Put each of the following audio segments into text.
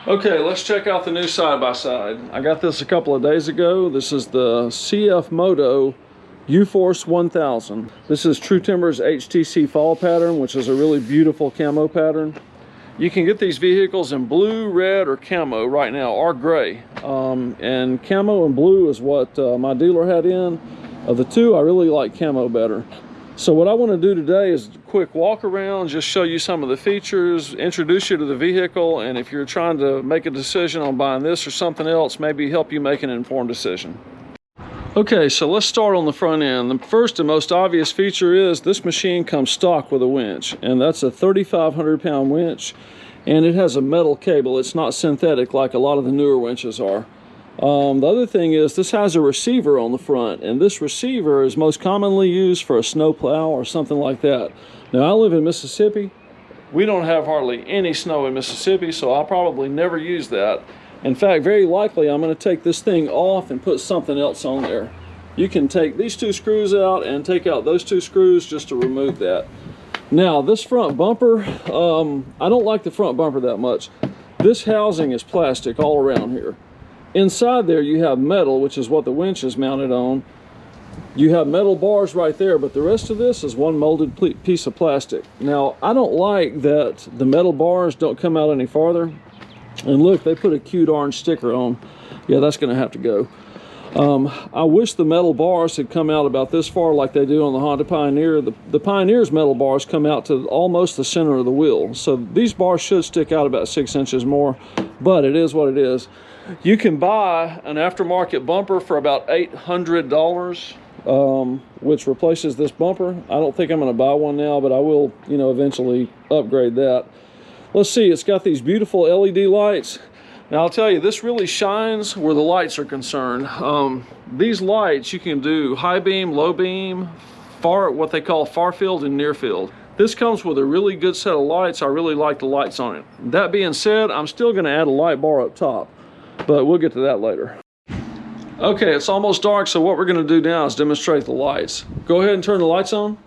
Okay, let's check out the new side-by-side. I got this a couple of days ago. This is the CFMOTO UFORCE 1000. This is True Timber's HTC fall pattern, which is a really beautiful camo pattern. You can get these vehicles in blue, red, or camo right now, or gray. And camo and blue is what my dealer had in. Of the two, I really like camo better. So what I want to do today is a quick walk around, just show you some of the features, introduce you to the vehicle, and if you're trying to make a decision on buying this or something else, maybe help you make an informed decision. Okay, so let's start on the front end. The first and most obvious feature is this machine comes stock with a winch, and that's a 3,500 pound winch, and it has a metal cable. It's not synthetic like a lot of the newer winches are. The other thing is this has a receiver on the front, and this receiver is most commonly used for a snow plow or something like that. Now, I live in Mississippi. We don't have hardly any snow in Mississippi, so I'll probably never use that. In fact, very likely I'm going to take this thing off and put something else on there. You can take these two screws out and take out those two screws just to remove that. Now, this front bumper, I don't like the front bumper that much. This housing is plastic all around here. Inside there you have metal, which is what the winch is mounted on. You have metal bars right there, but the rest of this is one molded piece of plastic. Now, I don't like that the metal bars don't come out any farther. And look, they put a cute orange sticker on. Yeah, that's going to have to go. I wish the metal bars had come out about this far like they do on the Honda Pioneer. The Pioneer's metal bars come out to almost the center of the wheel. So these bars should stick out about 6 inches more, but it is what it is. You can buy an aftermarket bumper for about $800, which replaces this bumper. I don't think I'm going to buy one now, but I will, eventually upgrade that. Let's see, it's got these beautiful LED lights. Now, I'll tell you, this really shines where the lights are concerned. These lights, you can do high beam, low beam, what they call far field and near field. This comes with a really good set of lights. I really like the lights on it. That being said, I'm still going to add a light bar up top, but we'll get to that later. Okay, it's almost dark, so what we're going to do now is demonstrate the lights. Go ahead and turn the lights on.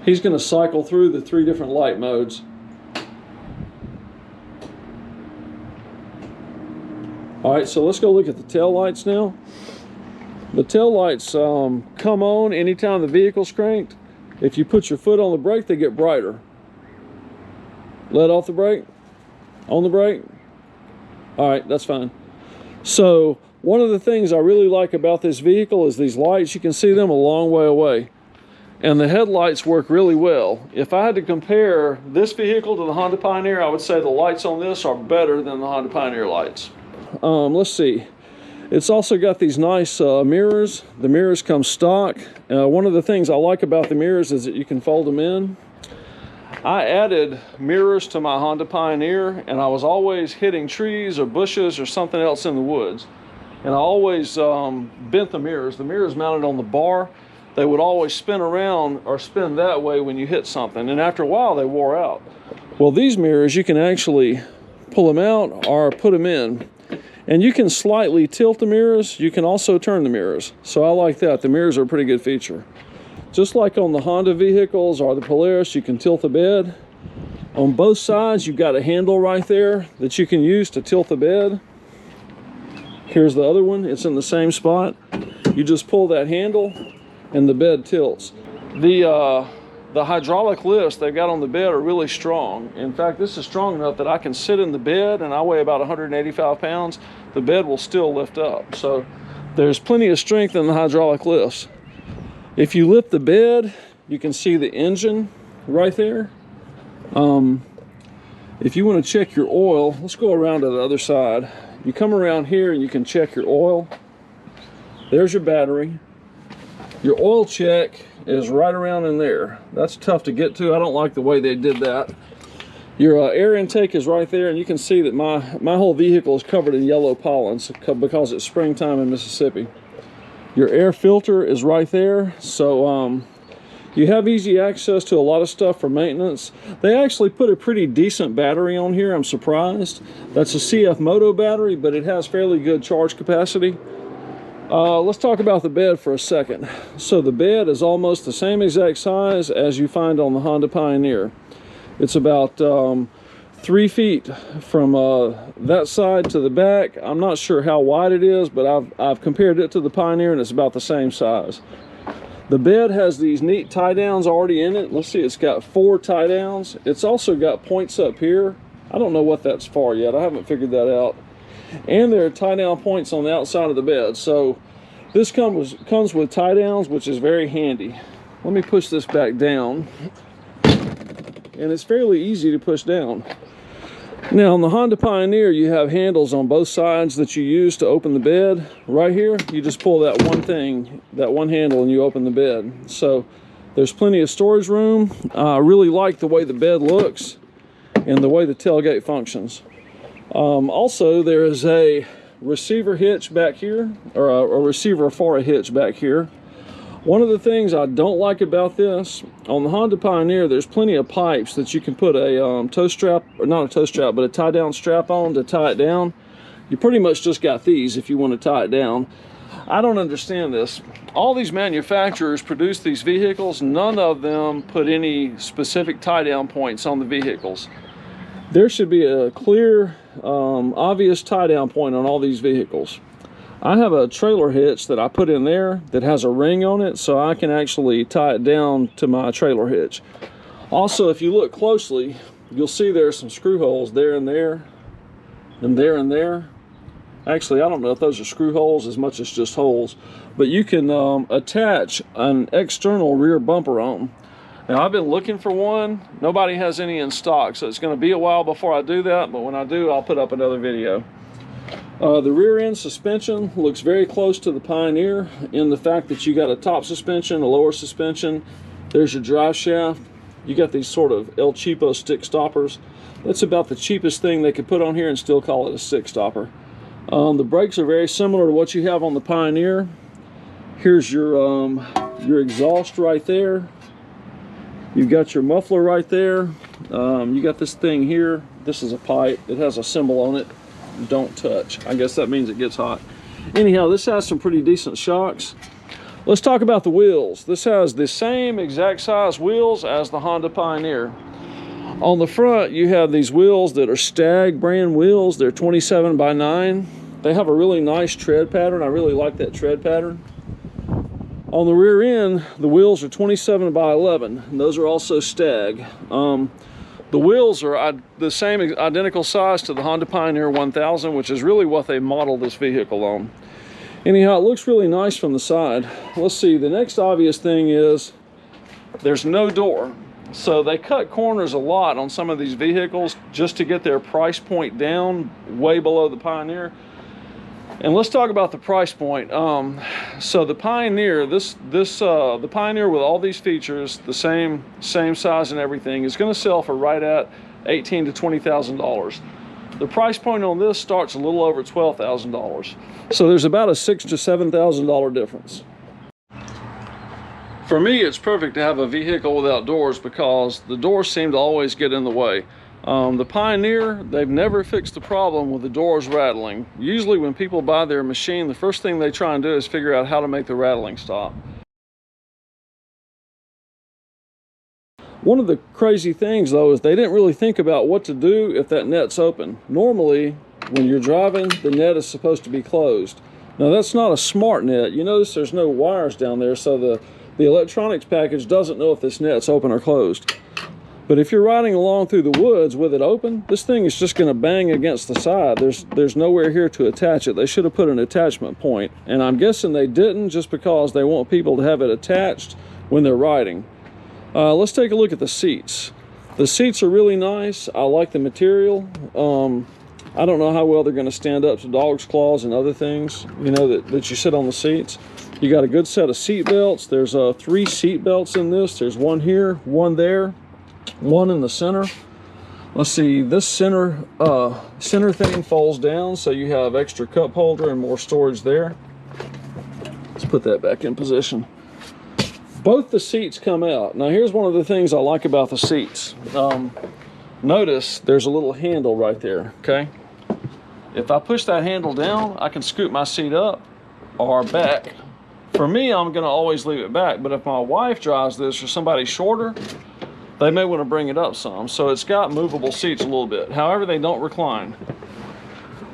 He's going to cycle through the 3 different light modes. All right, so let's go look at the tail lights now. The tail lights come on anytime the vehicle's cranked. If you put your foot on the brake, they get brighter. Let off the brake, on the brake. All right, that's fine. So one of the things I really like about this vehicle is these lights. You can see them a long way away. And the headlights work really well. If I had to compare this vehicle to the Honda Pioneer, I would say the lights on this are better than the Honda Pioneer lights. Let's see. It's also got these nice mirrors. The mirrors come stock. One of the things I like about the mirrors is that you can fold them in. I added mirrors to my Honda Pioneer, and I was always hitting trees or bushes or something else in the woods. And I always bent the mirrors. The mirrors mounted on the bar. They would always spin around or spin that way when you hit something. And after a while, they wore out. Well, these mirrors, you can actually pull them out or put them in. And you can slightly tilt the mirrors. You can also turn the mirrors. So I like that. The mirrors are a pretty good feature. Just like on the Honda vehicles or the Polaris, you can tilt the bed. On both sides, you've got a handle right there that you can use to tilt the bed. Here's the other one. It's in the same spot. You just pull that handle and the bed tilts. The hydraulic lifts they've got on the bed are really strong. In fact, this is strong enough that I can sit in the bed, and I weigh about 185 pounds. The bed will still lift up. So there's plenty of strength in the hydraulic lifts. If you lift the bed, you can see the engine right there. If you want to check your oil, let's go around to the other side. You come around here and you can check your oil. There's your battery. Your oil check is right around in there. That's tough to get to. I don't like the way they did that. Your air intake is right there, and you can see that my whole vehicle is covered in yellow pollens because it's springtime in Mississippi. Your air filter is right there, so you have easy access to a lot of stuff for maintenance. They actually put a pretty decent battery on here. I'm surprised. That's a CFMOTO battery, but it has fairly good charge capacity. Let's talk about the bed for a second. So the bed is almost the same exact size as you find on the Honda Pioneer. It's about 3 feet from that side to the back. I'm not sure how wide it is, but I've compared it to the Pioneer and it's about the same size. The bed has these neat tie downs already in it. Let's see, it's got 4 tie downs. It's also got points up here. I don't know what that's for yet. I haven't figured that out. And there are tie down points on the outside of the bed. So this comes with tie downs, which is very handy. Let me push this back down. And it's fairly easy to push down. Now on the Honda Pioneer, you have handles on both sides that you use to open the bed. Right here, you just pull that one handle, and you open the bed. So there's plenty of storage room. I really like the way the bed looks and the way the tailgate functions. Also, there is a receiver hitch back here, or a receiver for a hitch back here. One of the things I don't like about this, on the Honda Pioneer, there's plenty of pipes that you can put a tow strap, or not a tow strap, but a tie down strap on to tie it down. You pretty much just got these if you want to tie it down. I don't understand this. All these manufacturers produce these vehicles, none of them put any specific tie down points on the vehicles. There should be a clear, obvious tie down point on all these vehicles. I have a trailer hitch that I put in there that has a ring on it, so I can actually tie it down to my trailer hitch. Also, if you look closely, you'll see there's some screw holes there and there, and there and there. Actually, I don't know if those are screw holes as much as just holes, but you can attach an external rear bumper on. Now, I've been looking for one. Nobody has any in stock, so it's going to be a while before I do that, but when I do, I'll put up another video. The rear end suspension looks very close to the Pioneer in the fact that you got a top suspension, a lower suspension. There's your drive shaft. You got these sort of El Cheapo stick stoppers. That's about the cheapest thing they could put on here and still call it a stick stopper. The brakes are very similar to what you have on the Pioneer. Here's your exhaust right there. You've got your muffler right there. You got this thing here. This is a pipe. It has a symbol on it. Don't touch. I guess that means it gets hot. Anyhow, this has some pretty decent shocks. Let's talk about the wheels. This has the same exact size wheels as the Honda Pioneer. On the front, you have these wheels that are Stag brand wheels. They're 27 by 9. They have a really nice tread pattern. I really like that tread pattern. On the rear end, the wheels are 27 by 11. And those are also Stag. The wheels are the same identical size to the Honda Pioneer 1000, which is really what they modeled this vehicle on. Anyhow, it looks really nice from the side. Let's see, the next obvious thing is there's no door. So they cut corners a lot on some of these vehicles just to get their price point down way below the Pioneer. And let's talk about the price point. So the Pioneer, the Pioneer with all these features, the same size and everything, is going to sell for right at $18,000 to $20,000. The price point on this starts a little over $12,000. So there's about a $6,000 to $7,000 difference. For me, it's perfect to have a vehicle without doors because the doors seem to always get in the way. The Pioneer, they've never fixed the problem with the doors rattling. Usually when people buy their machine, the first thing they try and do is figure out how to make the rattling stop. One of the crazy things though is they didn't really think about what to do if that net's open. Normally, when you're driving, the net is supposed to be closed. Now that's not a smart net. You notice there's no wires down there, so the electronics package doesn't know if this net's open or closed. But if you're riding along through the woods with it open, this thing is just going to bang against the side. There's nowhere here to attach it. They should have put an attachment point. And I'm guessing they didn't just because they want people to have it attached when they're riding. Let's take a look at the seats. The seats are really nice. I like the material. I don't know how well they're going to stand up to dog's claws and other things, you know, that you sit on the seats. You got a good set of seat belts. There's 3 seat belts in this. There's one here, one there, one in the center. Let's see, this center thing folds down, so you have extra cup holder and more storage there. Let's put that back in position. Both the seats come out. Now here's one of the things I like about the seats. Notice there's a little handle right there, okay? If I push that handle down, I can scoot my seat up or back. For me, I'm gonna always leave it back, but if my wife drives this or somebody shorter, they may want to bring it up some. So it's got movable seats a little bit. However, they don't recline.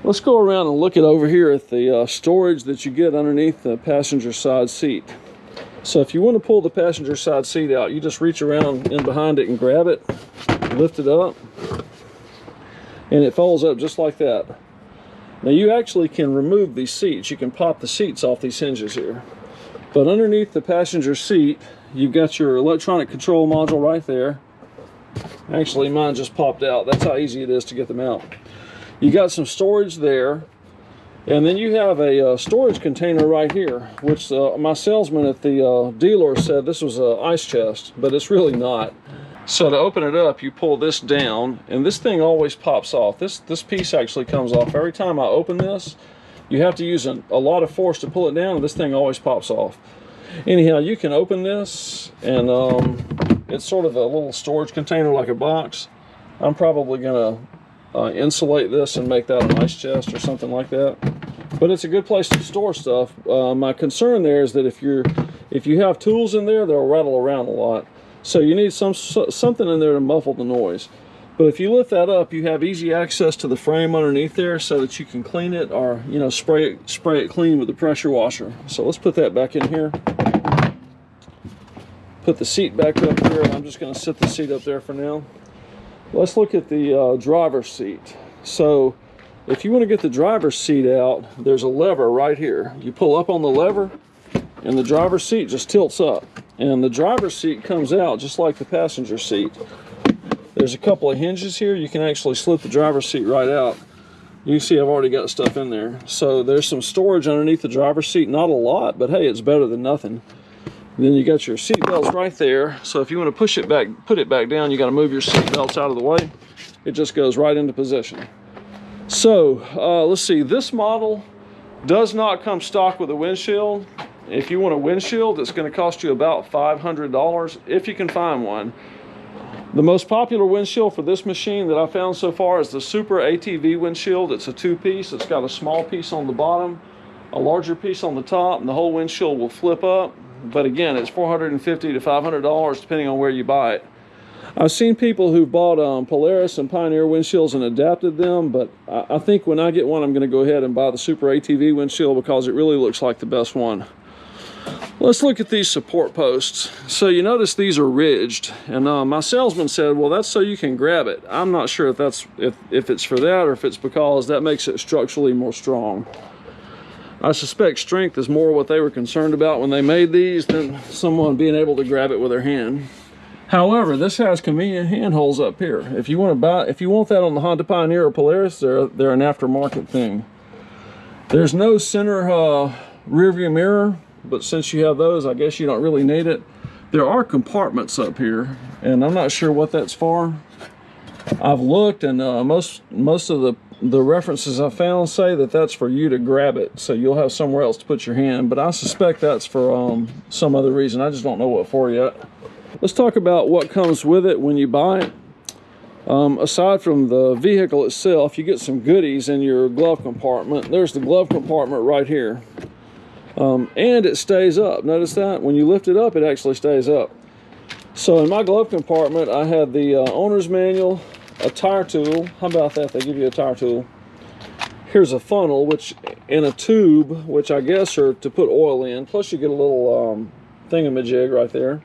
Let's go around and look at over here at the storage that you get underneath the passenger side seat. So if you want to pull the passenger side seat out, you just reach around in behind it and grab it, lift it up, and it folds up just like that. Now you actually can remove these seats. You can pop the seats off these hinges here. But underneath the passenger seat, you've got your electronic control module right there. Actually, mine just popped out. That's how easy it is to get them out. You got some storage there. And then you have a storage container right here, which my salesman at the dealer said this was an ice chest, but it's really not. So to open it up, you pull this down, and this thing always pops off. This piece actually comes off. Every time I open this, you have to use a lot of force to pull it down, and this thing always pops off. Anyhow, you can open this, and it's sort of a little storage container like a box. I'm probably going to insulate this and make that an ice chest or something like that. But it's a good place to store stuff. My concern there is that if you have tools in there, they'll rattle around a lot. So you need something in there to muffle the noise. But if you lift that up, you have easy access to the frame underneath there so that you can clean it, or spray it clean with the pressure washer. So let's put that back in here. Put the seat back up here. I'm just going to sit the seat up there for now. Let's look at the driver's seat. So if you want to get the driver's seat out, there's a lever right here. You pull up on the lever and the driver's seat just tilts up. And the driver's seat comes out just like the passenger seat. There's a couple of hinges here. You can actually slip the driver's seat right out. You can see I've already got stuff in there. So there's some storage underneath the driver's seat. Not a lot, but hey, it's better than nothing. Then you got your seat belts right there. So if you want to push it back, put it back down, you got to move your seat belts out of the way. It just goes right into position. So let's see, this model does not come stock with a windshield. If you want a windshield, it's going to cost you about $500 if you can find one. The most popular windshield for this machine that I found so far is the Super ATV windshield. It's a two-piece. It's got a small piece on the bottom, a larger piece on the top, and the whole windshield will flip up. But again, it's $450 to $500 depending on where you buy it. I've seen people who've bought Polaris and Pioneer windshields and adapted them, but I think when I get one, I'm going to go ahead and buy the Super ATV windshield because it really looks like the best one. Let's look at these support posts. So you notice these are ridged, and my salesman said, well, that's so you can grab it. I'm not sure if that's if it's for that or if it's because that makes it structurally more strong. I suspect strength is more what they were concerned about when they made these than someone being able to grab it with their hand. However, this has convenient handholds up here. If you want that on the Honda Pioneer or Polaris, they're an aftermarket thing. There's no center rear view mirror, but since you have those, I guess you don't really need it. There are compartments up here, and I'm not sure what that's for. I've looked, and most of the references I found say that that's for you to grab it, so you'll have somewhere else to put your hand, but I suspect that's for some other reason. I just don't know what for yet. Let's talk about what comes with it when you buy it. Aside from the vehicle itself, you get some goodies in your glove compartment. There's the glove compartment right here. And it stays up. Notice that? When you lift it up, it actually stays up. So in my glove compartment, I had the owner's manual, a tire tool. How about that? They give you a tire tool. Here's a funnel, which in a tube, which I guess are to put oil in. Plus you get a little thingamajig right there.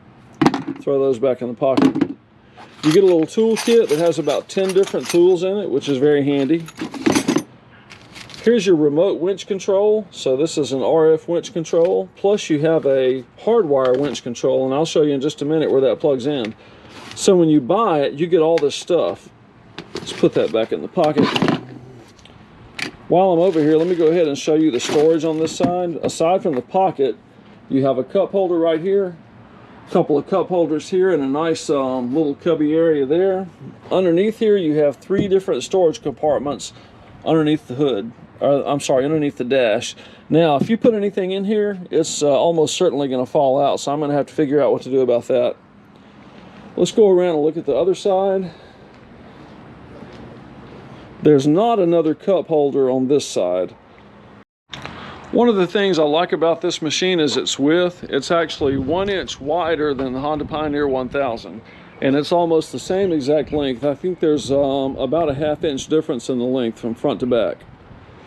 Throw those back in the pocket. You get a little tool kit that has about 10 different tools in it, which is very handy. Here's your remote winch control. So this is an RF winch control. Plus you have a hardwire winch control, and I'll show you in just a minute where that plugs in. So when you buy it, you get all this stuff. Let's put that back in the pocket. While I'm over here, let me go ahead and show you the storage on this side. Aside from the pocket, you have a cup holder right here, a couple of cup holders here, and a nice little cubby area there. Underneath here, you have 3 different storage compartments underneath the hood. I'm sorry, underneath the dash. Now, if you put anything in here, it's almost certainly going to fall out, so I'm going to have to figure out what to do about that. Let's go around and look at the other side. There's not another cup holder on this side. One of the things I like about this machine is its width. It's actually 1 inch wider than the Honda Pioneer 1000. and it's almost the same exact length. I think there's about a ½ inch difference in the length from front to back.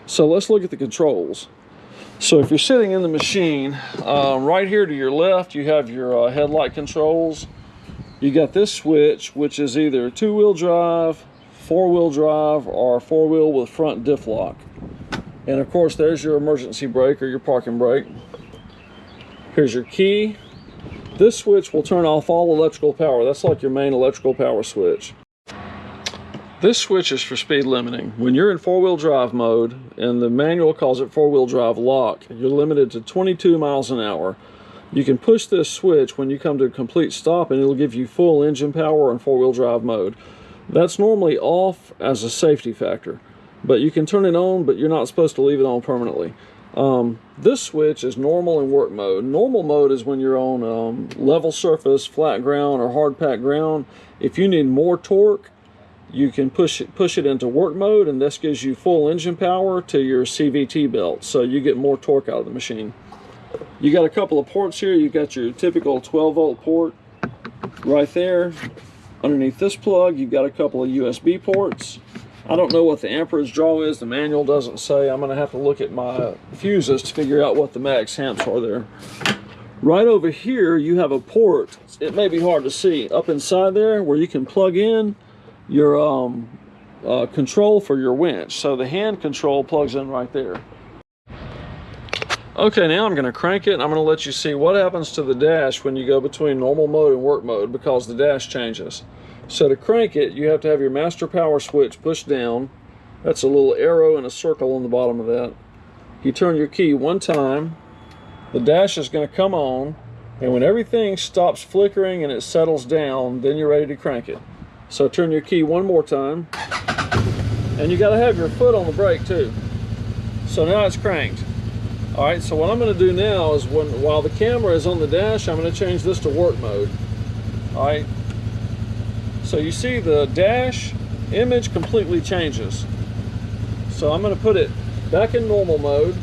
So let's look at the controls. So if you're sitting in the machine, right here to your left, you have your headlight controls. You got this switch, which is either 2-wheel drive, 4-wheel drive, or 4-wheel with front diff lock. And of course, there's your emergency brake or your parking brake. Here's your key. This switch will turn off all electrical power. That's like your main electrical power switch. This switch is for speed limiting. When you're in 4-wheel drive mode, and the manual calls it 4-wheel drive lock, you're limited to 22 miles an hour. You can push this switch when you come to a complete stop and it'll give you full engine power in 4-wheel drive mode. That's normally off as a safety factor, but you can turn it on, but you're not supposed to leave it on permanently. This switch is normal in work mode. Normal mode is when you're on level surface, flat ground, or hard packed ground. If you need more torque, you can push it into work mode, and this gives you full engine power to your CVT belt, so you get more torque out of the machine. You got a couple of ports here. You got your typical 12-volt port right there. Underneath this plug, you've got a couple of USB ports. I don't know what the amperage draw is. The manual doesn't say. I'm going to have to look at my fuses to figure out what the max amps are there. Right over here, you have a port. It may be hard to see. Up inside there, where you can plug in your control for your winch. So the hand control plugs in right there. Okay, now I'm going to crank it, and I'm going to let you see what happens to the dash when you go between normal mode and work mode, because the dash changes. So to crank it, you have to have your master power switch pushed down. That's a little arrow and a circle on the bottom of that. You turn your key one time, the dash is going to come on, and when everything stops flickering and it settles down, then you're ready to crank it. So turn your key one more time, and you got to have your foot on the brake too. So now it's cranked. All right, so what I'm going to do now is while the camera is on the dash, I'm going to change this to work mode. All right, so you see the dash image completely changes. So I'm going to put it back in normal mode,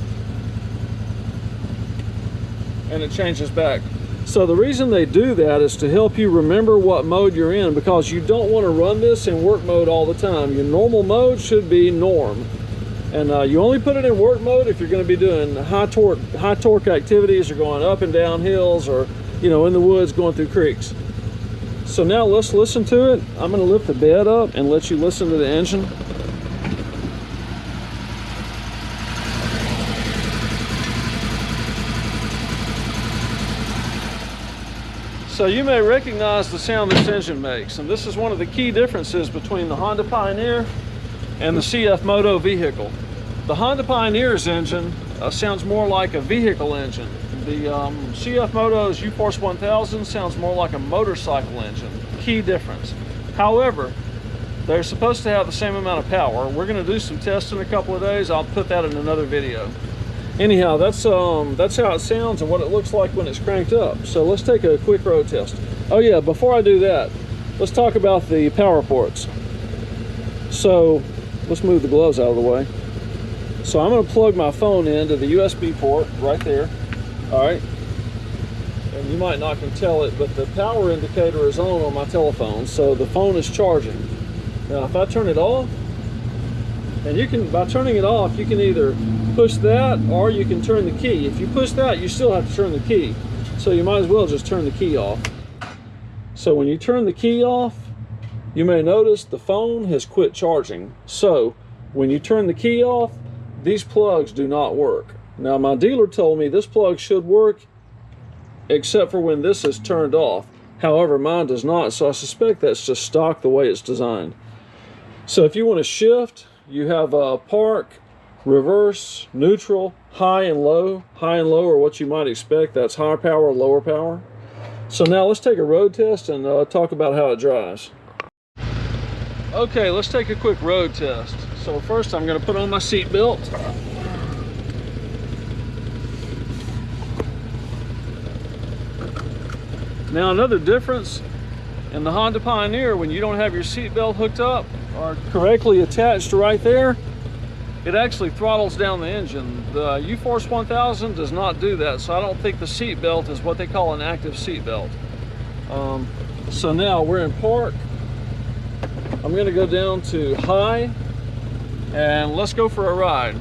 and it changes back. So the reason they do that is to help you remember what mode you're in, because you don't want to run this in work mode all the time. Your normal mode should be norm. And you only put it in work mode if you're going to be doing high torque activities, or going up and down hills, or in the woods going through creeks. So now let's listen to it. I'm going to lift the bed up and let you listen to the engine. So you may recognize the sound this engine makes, and this is one of the key differences between the Honda Pioneer and the CFMOTO vehicle. The Honda Pioneer's engine sounds more like a vehicle engine. The CFMOTO's UFORCE 1000 sounds more like a motorcycle engine. Key difference. However, they're supposed to have the same amount of power. We're going to do some tests in a couple of days. I'll put that in another video. Anyhow, that's how it sounds and what it looks like when it's cranked up. So let's take a quick road test. Oh yeah, before I do that, let's talk about the power ports. So let's move the gloves out of the way. So I'm going to plug my phone into the USB port right there. All right. And you might not can tell it, but the power indicator is on my telephone, so the phone is charging. Now if I turn it off, and by turning it off, you can either push that or you can turn the key. If you push that, you still have to turn the key. So you might as well just turn the key off. So when you turn the key off, you may notice the phone has quit charging. So when you turn the key off, these plugs do not work. Now my dealer told me this plug should work except for when this is turned off. However, mine does not, so I suspect that's just stock the way it's designed. So if you want to shift, you have park, reverse, neutral, high and low. High and low are what you might expect. That's higher power, lower power. So now let's take a road test and talk about how it drives. Okay, let's take a quick road test. So first I'm going to put on my seat belt. Now another difference in the Honda Pioneer, when you don't have your seat belt hooked up or correctly attached right there, it actually throttles down the engine. The UFORCE 1000 does not do that, so I don't think the seat belt is what they call an active seat belt. So now we're in park. I'm gonna go down to high and let's go for a ride.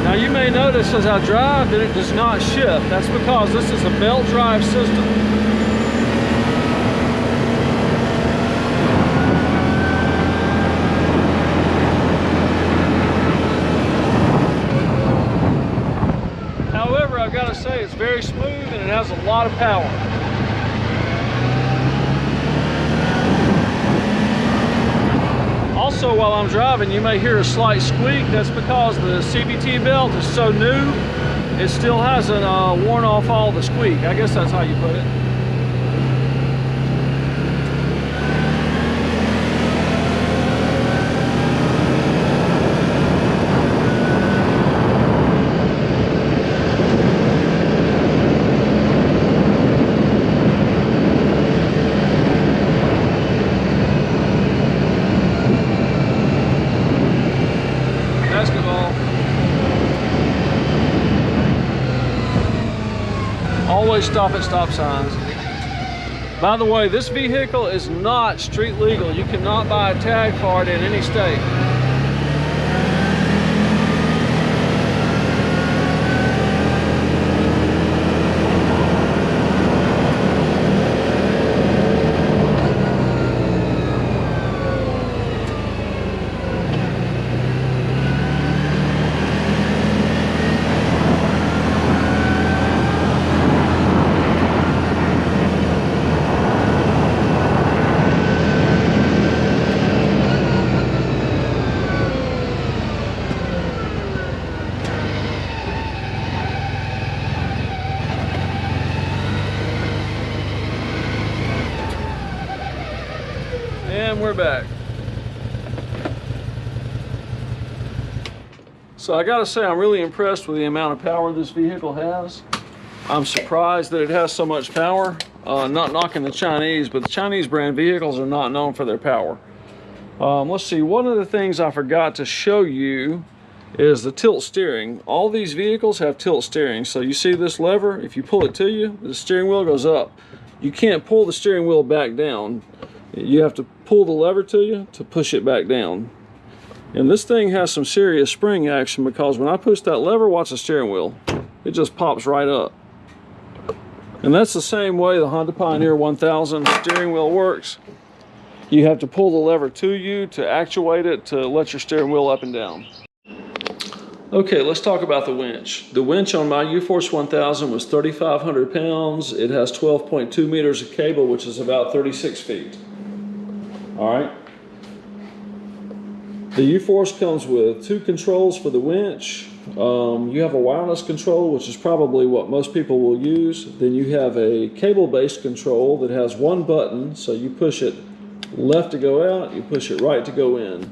Now you may notice as I drive that it does not shift. That's because this is a belt drive system. However, I've got to say it's very smooth and it has a lot of power. Also, while I'm driving, you may hear a slight squeak. That's because the CVT belt is so new, it still hasn't worn off all the squeak. I guess that's how you put it. Always stop at stop signs. By the way, this vehicle is not street legal. You cannot buy a tag for it in any state. And we're back. So I gotta say, I'm really impressed with the amount of power this vehicle has. I'm surprised that it has so much power. Not knocking the Chinese, but the Chinese brand vehicles are not known for their power. Let's see, one of the things I forgot to show you is the tilt steering. All these vehicles have tilt steering. So you see this lever, if you pull it to you, the steering wheel goes up. You can't pull the steering wheel back down. You have to pull the lever to you to push it back down. And this thing has some serious spring action, because when I push that lever, watch the steering wheel. It just pops right up. And that's the same way the Honda Pioneer 1000 steering wheel works. You have to pull the lever to you to actuate it to let your steering wheel up and down. Okay, let's talk about the winch. The winch on my UForce 1000 was 3,500 pounds. It has 12.2 meters of cable, which is about 36 feet. All right. The UForce comes with two controls for the winch. You have a wireless control, which is probably what most people will use. Then you have a cable-based control that has one button, so you push it left to go out, you push it right to go in.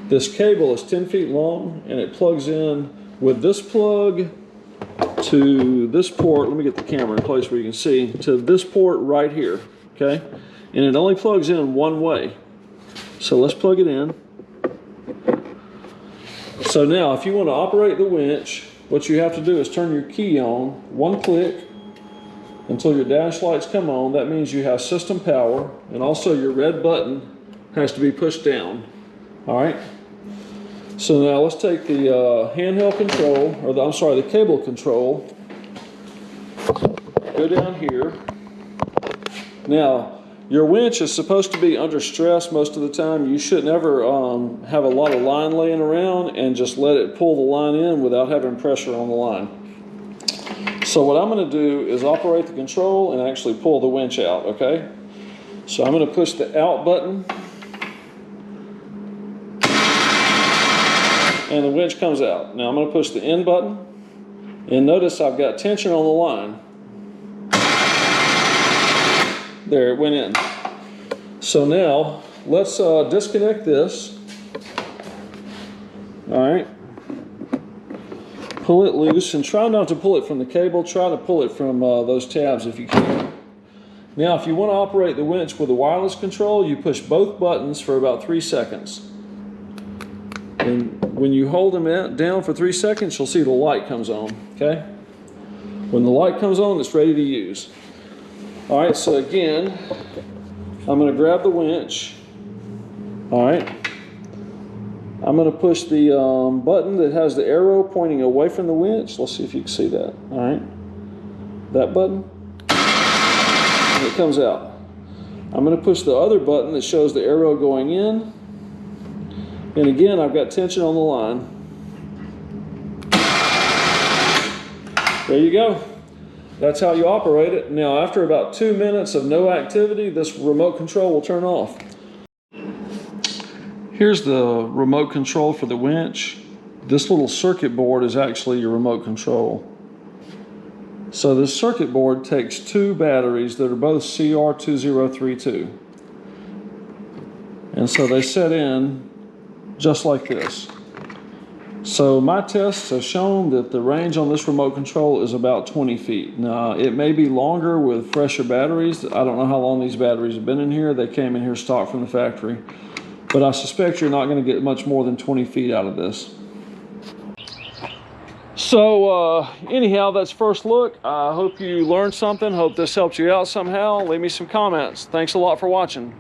This cable is 10 feet long, and it plugs in with this plug to this port. Let me get the camera in place where you can see, to this port right here, okay? And it only plugs in one way. So let's plug it in. So now, if you want to operate the winch, what you have to do is turn your key on, one click, until your dash lights come on. That means you have system power, and also your red button has to be pushed down. All right. So now let's take the handheld control, or the cable control. Go down here. Now, your winch is supposed to be under stress most of the time. You should never have a lot of line laying around and just let it pull the line in without having pressure on the line. So what I'm going to do is operate the control and actually pull the winch out, okay? So I'm going to push the out button, and the winch comes out. Now I'm going to push the in button, and notice I've got tension on the line. There, it went in. So now, let's disconnect this. All right. Pull it loose, and try not to pull it from the cable. Try to pull it from those tabs if you can. Now, if you want to operate the winch with a wireless control, you push both buttons for about 3 seconds. And when you hold them down for 3 seconds, you'll see the light comes on, okay? When the light comes on, it's ready to use. All right, so again, I'm gonna grab the winch. All right, I'm gonna push the button that has the arrow pointing away from the winch. Let's see if you can see that, all right? That button, and it comes out. I'm gonna push the other button that shows the arrow going in. And again, I've got tension on the line. There you go. That's how you operate it. Now, after about 2 minutes of no activity, this remote control will turn off. Here's the remote control for the winch. This little circuit board is actually your remote control. So this circuit board takes 2 batteries that are both CR2032. And so they set in just like this. So my tests have shown that the range on this remote control is about 20 feet. Now, it may be longer with fresher batteries. I don't know how long these batteries have been in here. They came in here stock from the factory. But I suspect you're not going to get much more than 20 feet out of this. So anyhow, that's first look. I hope you learned something. Hope this helped you out somehow. Leave me some comments. Thanks a lot for watching.